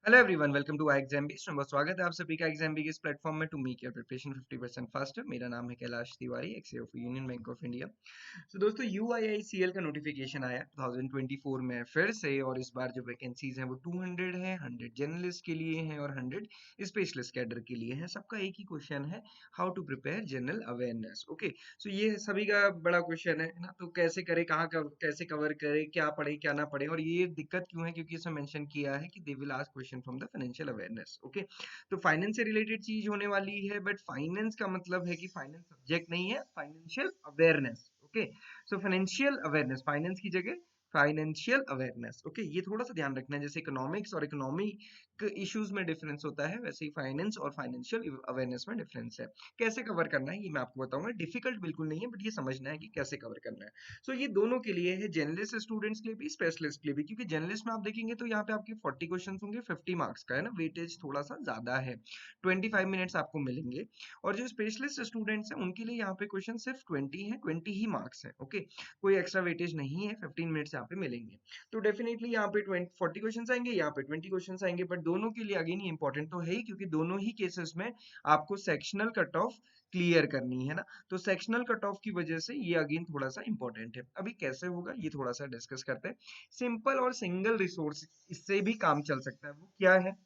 Hello everyone, welcome to I exam based. बहुत स्वागत है आप सभी का एग्जाम बी के इस प्लेटफॉर्म में to make your preparation 50% faster. मेरा नाम है Kailash Tiwari, ex of union bank of India. तो दोस्तों यूआईआईसीएल का नोटिफिकेशन आया 2024 में फिर से, और इस बार जो वैकेंसीज हैं वो 200 है। 100 जर्नलिस्ट के लिए हैं और 100 स्पेशलिस्ट कैडर के लिए हैं। सबका एक ही क्वेश्चन है, how to prepare general awareness. Okay, so ये सभी का बड़ा क्वेश्चन है ना। तो कैसे करे, कैसे कवर करे, क्या पढ़े क्या ना पढ़े। और ये दिक्कत क्यों है, क्योंकि इसमें मेंशन किया है कि they will ask question from the financial awareness. Okay, तो फाइनेंस से रिलेटेड चीज होने वाली है, बट फाइनेंस का मतलब है कि फाइनेंस सब्जेक्ट नहीं है, financial awareness. Okay, so financial awareness, finance की जगह फाइनेंशियल अवेयरनेस। ओके, ये थोड़ा सा ध्यान रखना है। जैसे इकोनॉमिक्स और इकोनॉमिक इश्यूज में डिफरेंस होता है, वैसे ही फाइनेंस और फाइनेंशियल अवेयरनेस में डिफरेंस है। कैसे कवर करना है ये मैं आपको बताऊंगा। डिफिकल्ट बिल्कुल नहीं है, बट ये समझना है कि कैसे कवर करना है। सो ये दोनों के लिए है, जर्नलिस्ट स्टूडेंट्स के लिए भी, स्पेशलिस्ट के लिए भी। क्योंकि जर्नलिस्ट में आप देखेंगे तो यहाँ पे आपके 40 क्वेश्चन होंगे, 50 मार्क्स का है ना, वेटेज थोड़ा सा ज्यादा है। 25 मिनट्स आपको मिलेंगे। और जो स्पेशलिस्ट स्टूडेंट्स हैं उनके लिए यहाँ पे क्वेश्चन सिर्फ 20 है, 20 ही मार्क्स है। ओके, कोई एक्स्ट्रा वेटेज नहीं है, 15 मिनट्स यहाँ पे मिलेंगे। तो डेफिनेटली यहाँ पे 40 क्वेश्चन आएंगे, यहाँ पे 20 क्वेश्चन आएंगे। बट दोनों के लिए अगेन ये इंपॉर्टेंट तो है ही, क्योंकि दोनों ही केसेस में आपको सेक्शनल कट ऑफ क्लियर करनी है ना। तो सेक्शनल कट ऑफ की वजह से ये अगेन थोड़ा सा इंपॉर्टेंट है। अभी कैसे होगा ये थोड़ा सा डिस्कस करते हैं। सिंपल और सिंगल रिसोर्स, इससे भी काम चल सकता है। वो क्या है,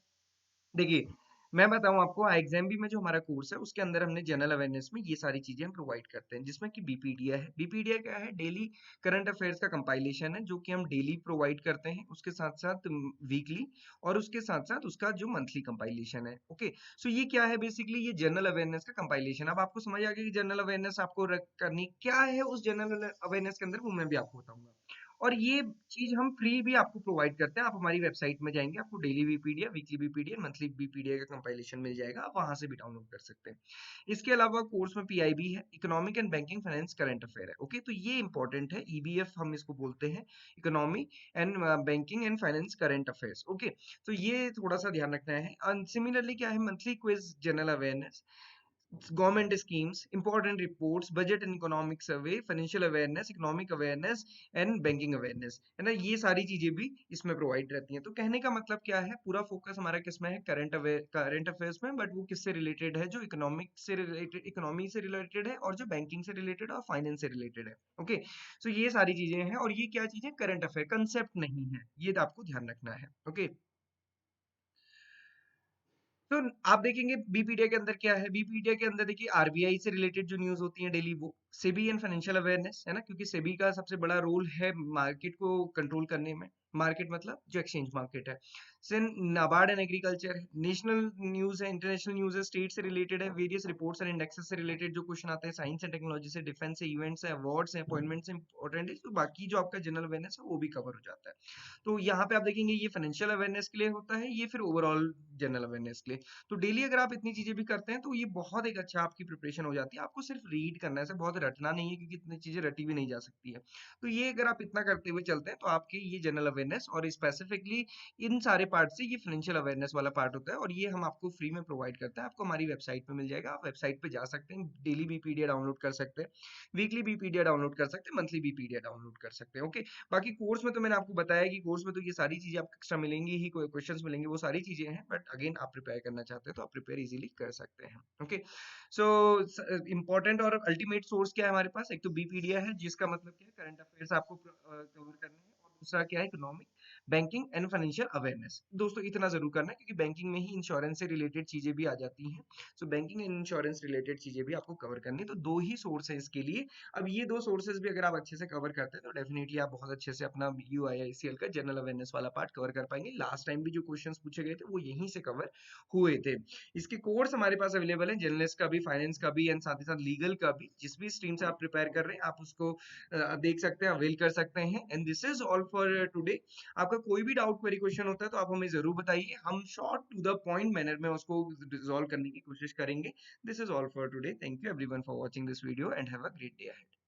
देखिए मैं बताऊं आपको, एग्जाम भी में जो हमारा कोर्स है उसके अंदर हमने जनरल अवेयरनेस में ये सारी चीजें हम प्रोवाइड करते हैं, जिसमें कि बीपीडीए है। बीपीडीए क्या है, डेली करंट अफेयर्स का कंपाइलेशन है, जो कि हम डेली प्रोवाइड करते हैं। उसके साथ साथ वीकली, और उसके साथ साथ उसका जो मंथली कंपाइलेशन है। ओके, सो ये क्या है, बेसिकली ये जनरल अवेयरनेस का कंपाइलेशन। अब आपको समझ आ गया कि जनरल अवेयरनेस आपको करनी क्या है उस जनरल अवेयरनेस के अंदर, वो मैं भी आपको बताऊंगा। और ये चीज हम फ्री भी आपको प्रोवाइड करते हैं। आप हमारी वेबसाइट में जाएंगे, आपको डेली बीपीडीएफ, वीकली बीपीडीएफ, मंथली बीपीडीएफ का कंपाइलेशन मिल जाएगा, आप वहां से भी डाउनलोड कर सकते हैं। इसके अलावा कोर्स में पीआईबी है, economic and banking finance current affair है। ओके, तो ये इंपॉर्टेंट है, ईबीएफ हम इसको बोलते हैं, economy and banking and finance current affairs. Okay, तो ये थोड़ा सा ध्यान रखना है। सिमिलरली क्या है, monthly quiz general awareness, government schemes, important reports, budget and economic survey, financial awareness, economic awareness and banking awareness, है ना। ये सारी चीजें भी इसमें प्रोवाइड रहती हैं। तो कहने का मतलब क्या है, पूरा फोकस हमारा किसमें है, करंट अफेयर्स में। बट वो किससे रिलेटेड है, जो इकोनॉमिक से रिलेटेड, इकोनॉमी से रिलेटेड है, और जो बैंकिंग से रिलेटेड है और फाइनेंस से रिलेटेड है। ओके, सो ये सारी चीजें हैं। और ये क्या चीजें, करंट अफेयर, कंसेप्ट नहीं है, ये आपको ध्यान रखना है। ओके, तो आप देखेंगे बीपीडीए के अंदर क्या है। बीपीडीए के अंदर देखिए आरबीआई से रिलेटेड जो न्यूज होती है डेली, वो सेबी एंड फाइनेंशियल अवेयरनेस, है ना, क्योंकि सेबी का सबसे बड़ा रोल है मार्केट को कंट्रोल करने में। मार्केट मतलब जो एक्सचेंज मार्केट है। सेन नाबार्ड एंड एग्रीकल्चर है, नेशनल न्यूज है, इंटरनेशनल न्यूज है, स्टेट से रिलेटेड है, वेरियस रिपोर्ट्स एंड इंडेक्सेस से रिलेटेड जो क्वेश्चन आते हैं, साइंस एंड टेक्नोलॉजी से, डिफेंस से, इवेंट्स है, अवार्ड्स है, अपॉइंटमेंट्स है, इंपॉर्टेंट है। तो बाकी जो आपका जनरल अवेयरनेस है वो भी कवर हो जाता है। तो यहाँ पे आप देखेंगे ये फाइनेंशियल अवेयरनेस के लिए होता है, ये फिर ओवरऑल जनरल अवेयरनेस के लिए। तो डेली अगर आप इतनी चीजें भी करते हैं तो ये बहुत एक अच्छा आपकी प्रिपरेशन हो जाती है। आपको सिर्फ रीड करना है, ऐसे बहुत रटना नहीं है, क्योंकि इतनी चीजें रटी भी नहीं जा सकती है। तो ये अगर आप इतना करते हुए चलते हैं तो आपके ये जनरल अवेयरनेस, और स्पेसिफिकली इन सारे पार्ट से ये फाइनेंशियल अवेयरनेस वाला पार्ट होता है। और ये हम आपको फ्री में प्रोवाइड करते हैं, आपको हमारी वेबसाइट पे मिल जाएगा। आप वेबसाइट पे जा सकते हैं, डेली बीपीडीए डाउनलोड कर सकते हैं, वीकली बीपीडीए डाउनलोड कर सकते हैं, मंथली बीपीडीए डाउनलोड कर सकते हैं। ओके, बाकी कोर्स में तो मैंने आपको बताया कि कोर्स में तो ये सारी चीजें आपको एक्स्ट्रा मिलेंगी ही, कोई क्वेश्चंस मिलेंगे, वो सारी चीजें हैं। बट अगेन आप प्रिपेयर करना चाहते हैं तो आप प्रिपेयर इजीली कर सकते हैं। ओके, सो इंपॉर्टेंट और अल्टीमेट सोर्स क्या है हमारे पास, एक तो बीपीडीए है, जिसका मतलब क्या है, करंट अफेयर्स आपको कवर करने हैं। और दूसरा क्या है, economic, banking and financial awareness. दोस्तों इतना जरूर करना है, क्योंकि बैंकिंग में ही इंश्योरेंस से रिलेटेड चीजें भी आ जाती हैं। सो बैंकिंग एंड इंश्योरेंस रिलेटेड चीजें भी आपको कवर करनी है। तो दो ही सोर्स है इसके लिए। अब ये दो सोर्सेज भी अगर आप अच्छे से कवर करते हैं तो डेफिनेटली आप बहुत अच्छे से अपना यूआईआईसीएल का जनरल अवेयरनेस वाला पार्ट कवर कर पाएंगे। लास्ट टाइम भी जो क्वेश्चंस पूछे गए थे वो यहीं से कवर हुए थे। इसके कोर्स हमारे पास अवेलेबल है, जर्नलिस्ट का भी, फाइनेंस का भी, एंड साथ ही साथ लीगल का भी। जिस भी स्ट्रीम से आप प्रिपेयर कर रहे हैं आप उसको देख सकते हैं, अवेल कर सकते हैं। And this is all for today. आपका कोई भी डाउट, क्वेरी, क्वेश्चन होता है तो आप हमें जरूर बताइए, हम short to the point manner में उसको रिजॉल्व करने की कोशिश करेंगे। This is all for today. Thank you everyone for watching this video and have a great day ahead.